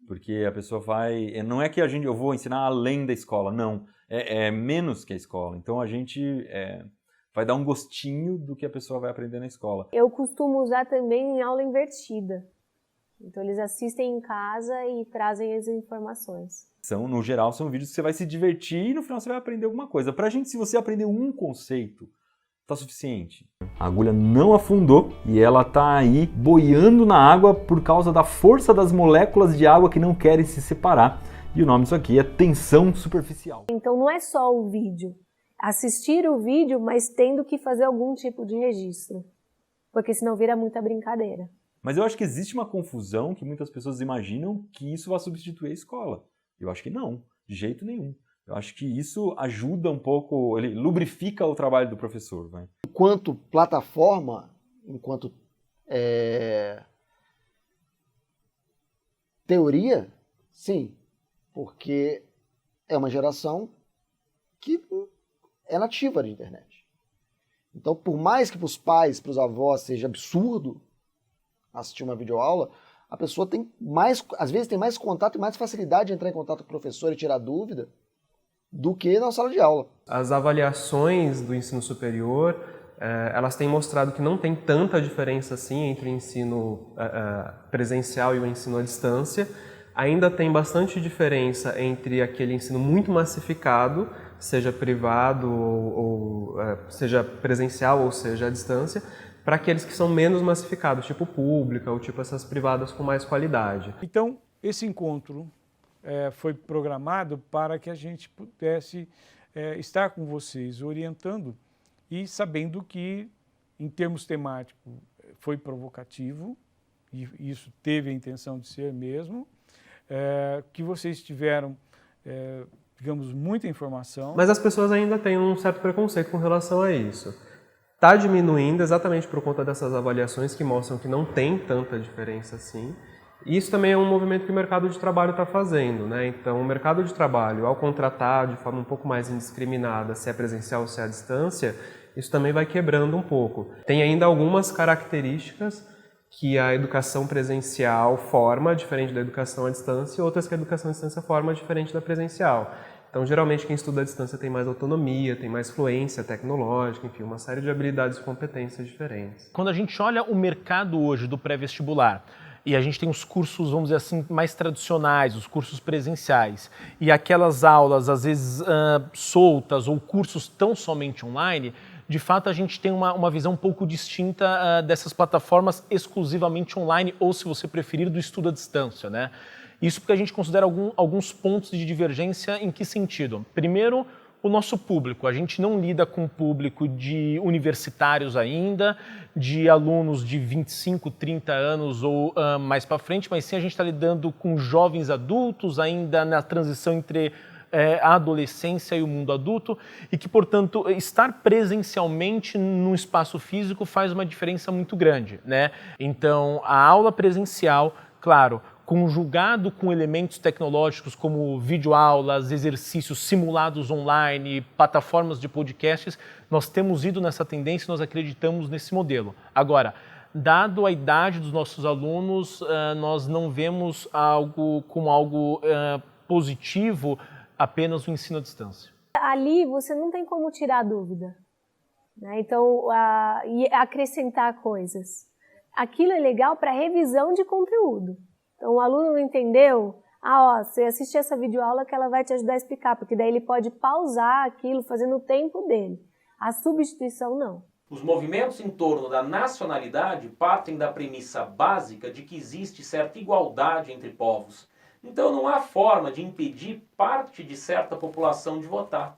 Speaker 7: Porque a pessoa vai... Não é que eu vou ensinar além da escola, não. É menos que a escola. Então a gente... vai dar um gostinho do que a pessoa vai aprender na escola.
Speaker 13: Eu costumo usar também em aula invertida. Então eles assistem em casa e trazem as informações.
Speaker 7: No geral, são vídeos que você vai se divertir e no final você vai aprender alguma coisa. Pra gente, se você aprender um conceito, tá suficiente. A agulha não afundou e ela tá aí boiando na água por causa da força das moléculas de água que não querem se separar. E o nome disso aqui é tensão superficial.
Speaker 13: Então não é só o vídeo. Assistir o vídeo, mas tendo que fazer algum tipo de registro, porque senão vira muita brincadeira.
Speaker 7: Mas eu acho que existe uma confusão que muitas pessoas imaginam que isso vai substituir a escola. Eu acho que não, de jeito nenhum. Eu acho que isso ajuda um pouco, ele lubrifica o trabalho do professor. Vai.
Speaker 15: Enquanto plataforma, enquanto teoria, sim, porque é uma geração que é nativa da internet. Então, por mais que para os pais, para os avós seja absurdo assistir uma videoaula, a pessoa tem mais, às vezes tem mais contato e mais facilidade de entrar em contato com o professor e tirar dúvida do que na sala de aula.
Speaker 14: As avaliações do ensino superior, elas têm mostrado que não tem tanta diferença assim entre o ensino presencial e o ensino à distância. Ainda tem bastante diferença entre aquele ensino muito massificado, seja privado, ou seja presencial, ou seja à distância, para aqueles que são menos massificados, tipo pública, ou tipo essas privadas com mais qualidade.
Speaker 18: Então, esse encontro foi programado para que a gente pudesse estar com vocês, orientando e sabendo que, em termos temáticos, foi provocativo, e isso teve a intenção de ser mesmo, que vocês tiveram, digamos, muita informação.
Speaker 14: Mas as pessoas ainda têm um certo preconceito com relação a isso. Está diminuindo exatamente por conta dessas avaliações que mostram que não tem tanta diferença assim. E isso também é um movimento que o mercado de trabalho está fazendo, né? Então, o mercado de trabalho, ao contratar de forma um pouco mais indiscriminada, se é presencial ou se é à distância, isso também vai quebrando um pouco. Tem ainda algumas características que a educação presencial forma diferente da educação à distância e outras que a educação à distância forma diferente da presencial. Então, geralmente, quem estuda à distância tem mais autonomia, tem mais fluência tecnológica, enfim, uma série de habilidades e competências diferentes.
Speaker 1: Quando a gente olha o mercado hoje do pré-vestibular, e a gente tem os cursos, vamos dizer assim, mais tradicionais, os cursos presenciais, e aquelas aulas, às vezes, soltas, ou cursos tão somente online, de fato a gente tem uma visão um pouco distinta dessas plataformas exclusivamente online, ou, se você preferir, do estudo à distância, né? Isso porque a gente considera alguns pontos de divergência. Em que sentido? Primeiro, o nosso público. A gente não lida com o público de universitários ainda, de alunos de 25, 30 anos ou mais para frente, mas sim a gente está lidando com jovens adultos ainda na transição entre a adolescência e o mundo adulto, e que, portanto, estar presencialmente num espaço físico faz uma diferença muito grande, né? Então, a aula presencial, claro, conjugado com elementos tecnológicos como videoaulas, exercícios simulados online, plataformas de podcasts, nós temos ido nessa tendência e nós acreditamos nesse modelo. Agora, dado a idade dos nossos alunos, nós não vemos como algo positivo apenas o ensino à distância.
Speaker 13: Ali você não tem como tirar a dúvida, né? Então, e acrescentar coisas. Aquilo é legal para revisão de conteúdo. Então, o aluno não entendeu, você assiste essa videoaula que ela vai te ajudar a explicar, porque daí ele pode pausar aquilo, fazendo o tempo dele. A substituição, não.
Speaker 17: Os movimentos em torno da nacionalidade partem da premissa básica de que existe certa igualdade entre povos. Então, não há forma de impedir parte de certa população de votar.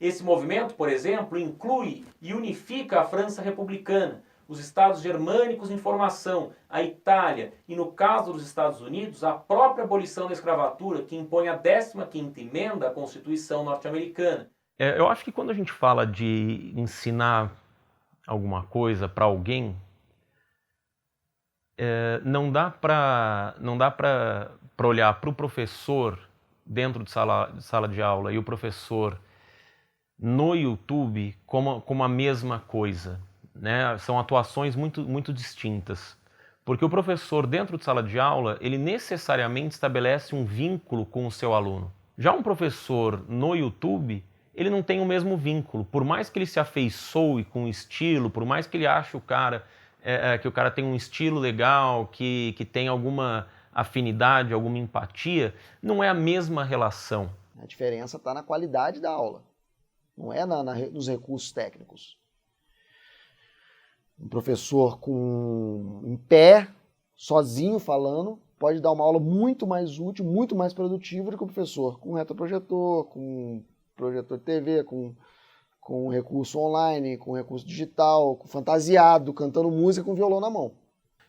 Speaker 17: Esse movimento, por exemplo, inclui e unifica a França republicana, os estados germânicos em formação, a Itália e, no caso dos Estados Unidos, a própria abolição da escravatura, que impõe a 15ª emenda à Constituição norte-americana. Eu acho que quando a gente fala de ensinar alguma coisa para alguém, não dá para olhar para o professor dentro de sala de aula e o professor no YouTube como a mesma coisa. Né? São atuações muito distintas, porque o professor dentro de sala de aula, ele necessariamente estabelece um vínculo com o seu aluno. Já um professor no YouTube, ele não tem o mesmo vínculo, por mais que ele se afeiçoe com o estilo, por mais que ele ache que o cara tem um estilo legal, que tem alguma afinidade, alguma empatia, não é a mesma relação.
Speaker 15: A diferença está na qualidade da aula, não é nos recursos técnicos. Um professor em pé, sozinho falando, pode dar uma aula muito mais útil, muito mais produtiva do que o professor com retroprojetor, com projetor de TV, com recurso online, com recurso digital, com fantasiado, cantando música com violão na mão.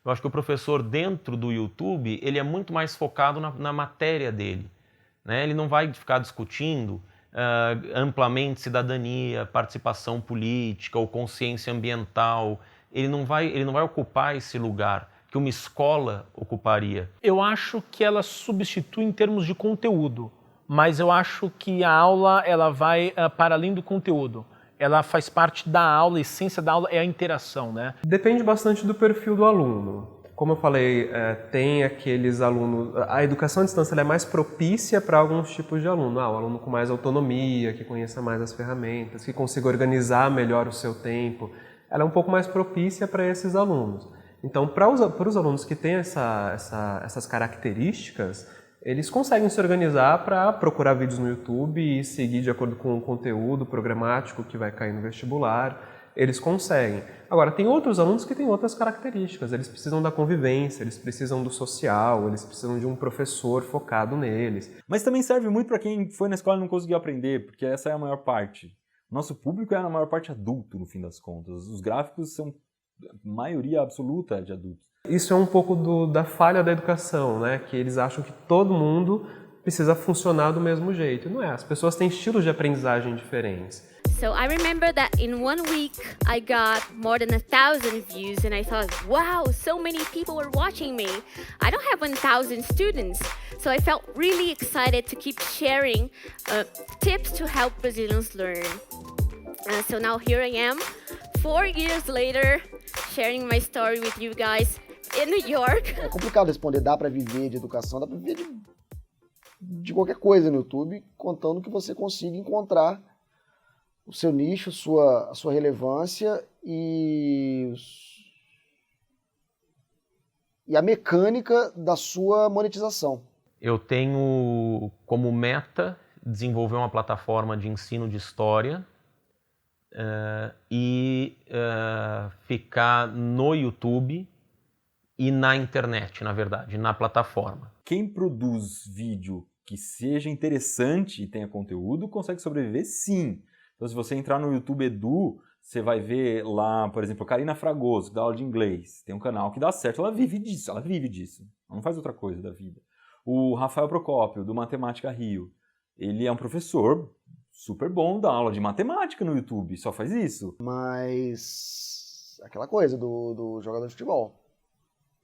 Speaker 17: Eu acho que o professor dentro do YouTube, ele é muito mais focado na matéria dele, né? Ele não vai ficar discutindo amplamente cidadania, participação política ou consciência ambiental. Ele não vai ocupar esse lugar que uma escola ocuparia.
Speaker 1: Eu acho que ela substitui em termos de conteúdo, mas eu acho que a aula ela vai para além do conteúdo. Ela faz parte da aula, a essência da aula é a interação, né?
Speaker 14: Depende bastante do perfil do aluno. Como eu falei, tem aqueles alunos... A educação à distância ela é mais propícia para alguns tipos de aluno. O aluno com mais autonomia, que conheça mais as ferramentas, que consiga organizar melhor o seu tempo. Ela é um pouco mais propícia para esses alunos. Então, para os alunos que têm essas características, eles conseguem se organizar para procurar vídeos no YouTube e seguir de acordo com o conteúdo programático que vai cair no vestibular. Eles conseguem. Agora, tem outros alunos que têm outras características. Eles precisam da convivência, eles precisam do social, eles precisam de um professor focado neles.
Speaker 7: Mas também serve muito para quem foi na escola e não conseguiu aprender, porque essa é a maior parte. Nosso público é, na maior parte, adulto, no fim das contas. Os gráficos são maioria absoluta de adultos.
Speaker 14: Isso é um pouco da falha da educação, né? Que eles acham que todo mundo precisa funcionar do mesmo jeito. Não é, as pessoas têm estilos de aprendizagem diferentes.
Speaker 19: So I remember that in 1 week I got more than 1,000 views, and I thought, wow, so many people were watching me. I don't have 1,000 students, so I felt really excited to keep sharing tips to help Brazilians learn. So now here I am, 4 years later, sharing my story with you guys in New York.
Speaker 15: É complicado responder, dá para viver de educação, dá para viver de qualquer coisa no YouTube, contando que você consiga encontrar o seu nicho, a sua relevância e a mecânica da sua monetização.
Speaker 17: Eu tenho como meta desenvolver uma plataforma de ensino de história e ficar no YouTube e na internet, na verdade, na plataforma.
Speaker 7: Quem produz vídeo que seja interessante e tenha conteúdo consegue sobreviver, sim. Então, se você entrar no YouTube Edu, você vai ver lá, por exemplo, a Karina Fragoso, que dá aula de inglês. Tem um canal que dá certo, ela vive disso. Ela não faz outra coisa da vida. O Rafael Procópio, do Matemática Rio, ele é um professor super bom, dá aula de matemática no YouTube, só faz isso.
Speaker 15: Mas aquela coisa do jogador de futebol.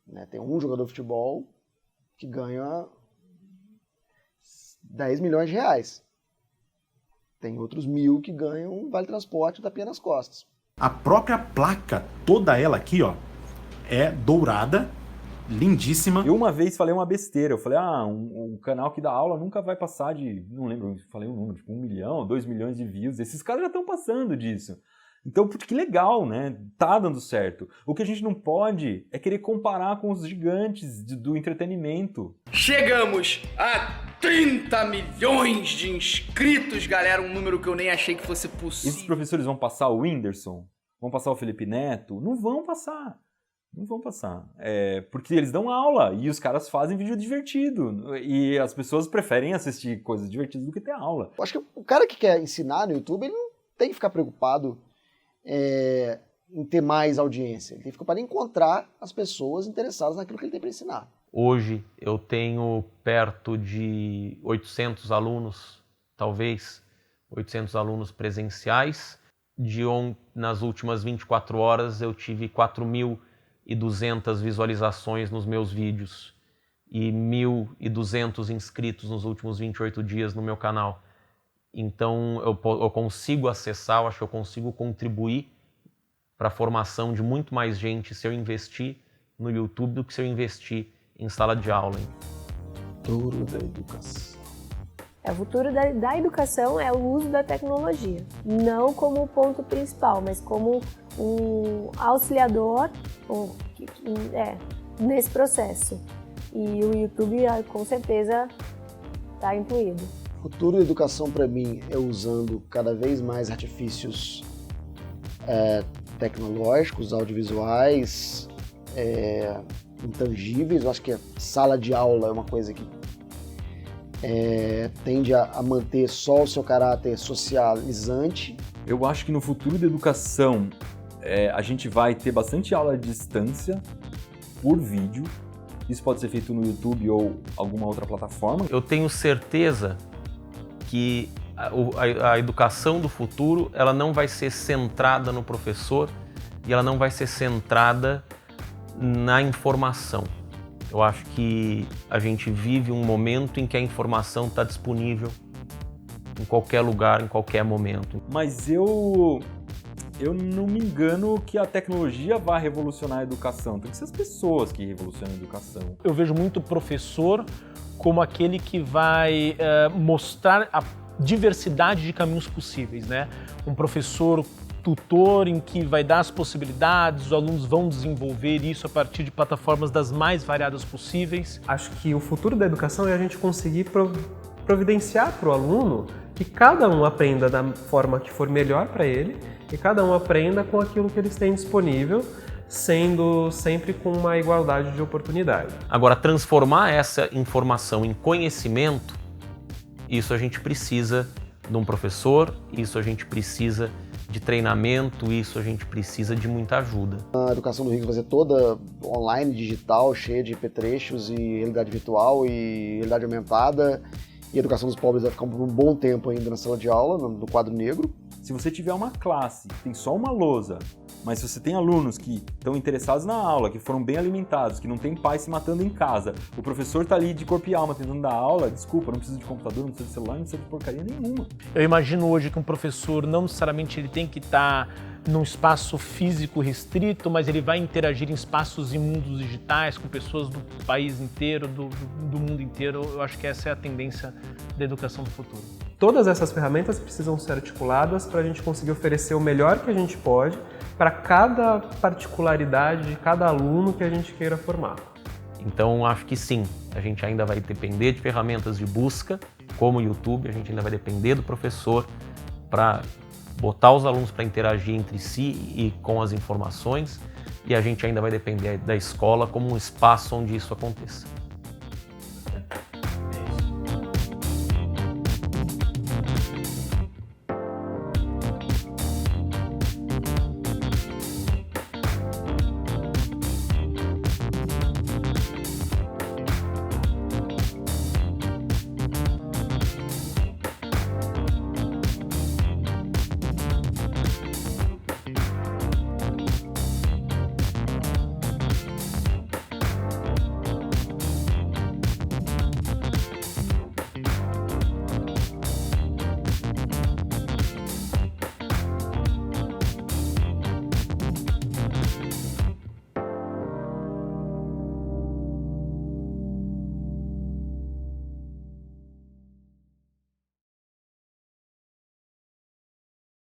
Speaker 15: Né? Tem um jogador de futebol que ganha 10 milhões de reais. Tem outros 1.000 que ganham um vale-transporte da pia nas costas.
Speaker 20: A própria placa, toda ela aqui, ó, é dourada, lindíssima.
Speaker 7: Eu uma vez falei uma besteira, eu falei, um canal que dá aula nunca vai passar de, não lembro, falei um número, tipo 1 milhão, 2 milhões de views, esses caras já estão passando disso. Então, que legal, né? Tá dando certo. O que a gente não pode é querer comparar com os gigantes do entretenimento.
Speaker 3: Chegamos a 30 milhões de inscritos, galera, um número que eu nem achei que fosse possível.
Speaker 7: Esses professores vão passar o Whindersson? Vão passar o Felipe Neto? Não vão passar. Não vão passar. Porque eles dão aula e os caras fazem vídeo divertido. E as pessoas preferem assistir coisas divertidas do que ter aula.
Speaker 15: Eu acho que o cara que quer ensinar no YouTube, ele não tem que ficar preocupado em ter mais audiência. Ele tem que ficar para encontrar as pessoas interessadas naquilo que ele tem para ensinar.
Speaker 17: Hoje eu tenho perto de 800 alunos, talvez 800 alunos presenciais. Nas últimas 24 horas eu tive 4.200 visualizações nos meus vídeos e 1.200 inscritos nos últimos 28 dias no meu canal. Então eu consigo acessar, eu acho que eu consigo contribuir para a formação de muito mais gente se eu investir no YouTube do que se eu investir em sala de aula.
Speaker 15: Futuro da educação.
Speaker 13: O futuro da educação é o uso da tecnologia, não como o ponto principal, mas como um auxiliador nesse processo. E o YouTube, com certeza, está incluído.
Speaker 15: O futuro da educação, para mim, é usando cada vez mais artifícios tecnológicos, audiovisuais, intangíveis. Eu acho que a sala de aula é uma coisa que tende a manter só o seu caráter socializante.
Speaker 7: Eu acho que no futuro da educação a gente vai ter bastante aula à distância por vídeo. Isso pode ser feito no YouTube ou alguma outra plataforma.
Speaker 17: Eu tenho certeza que a educação do futuro ela não vai ser centrada no professor e ela não vai ser centrada na informação. Eu acho que a gente vive um momento em que a informação está disponível em qualquer lugar, em qualquer momento.
Speaker 7: Mas eu não me engano que a tecnologia vai revolucionar a educação. Tem que ser as pessoas que revolucionam a educação.
Speaker 1: Eu vejo muito professor como aquele que vai mostrar a diversidade de caminhos possíveis, né? Um professor tutor em que vai dar as possibilidades, os alunos vão desenvolver isso a partir de plataformas das mais variadas possíveis.
Speaker 14: Acho que o futuro da educação é a gente conseguir providenciar para o aluno que cada um aprenda da forma que for melhor para ele e cada um aprenda com aquilo que eles têm disponível, sendo sempre com uma igualdade de oportunidade.
Speaker 17: Agora, transformar essa informação em conhecimento, isso a gente precisa de um professor, isso a gente precisa de treinamento, isso a gente precisa de muita ajuda.
Speaker 15: A educação do Rio vai ser toda online, digital, cheia de apetrechos e realidade virtual e realidade aumentada E a educação dos pobres vai ficar por um bom tempo ainda na sala de aula, no quadro negro.
Speaker 7: Se você tiver uma classe que tem só uma lousa, mas se você tem alunos que estão interessados na aula, que foram bem alimentados, que não tem pai se matando em casa, o professor está ali de corpo e alma tentando dar aula, desculpa, não precisa de computador, não precisa de celular, não precisa de porcaria nenhuma.
Speaker 1: Eu imagino hoje que um professor não necessariamente ele tem que estar num espaço físico restrito, mas ele vai interagir em espaços e mundos digitais com pessoas do país inteiro, do mundo inteiro. Eu acho que essa é a tendência da educação do futuro.
Speaker 14: Todas essas ferramentas precisam ser articuladas para a gente conseguir oferecer o melhor que a gente pode para cada particularidade de cada aluno que a gente queira formar.
Speaker 17: Então, acho que sim, a gente ainda vai depender de ferramentas de busca, como o YouTube, a gente ainda vai depender do professor para botar os alunos para interagir entre si e com as informações, e a gente ainda vai depender da escola como um espaço onde isso aconteça.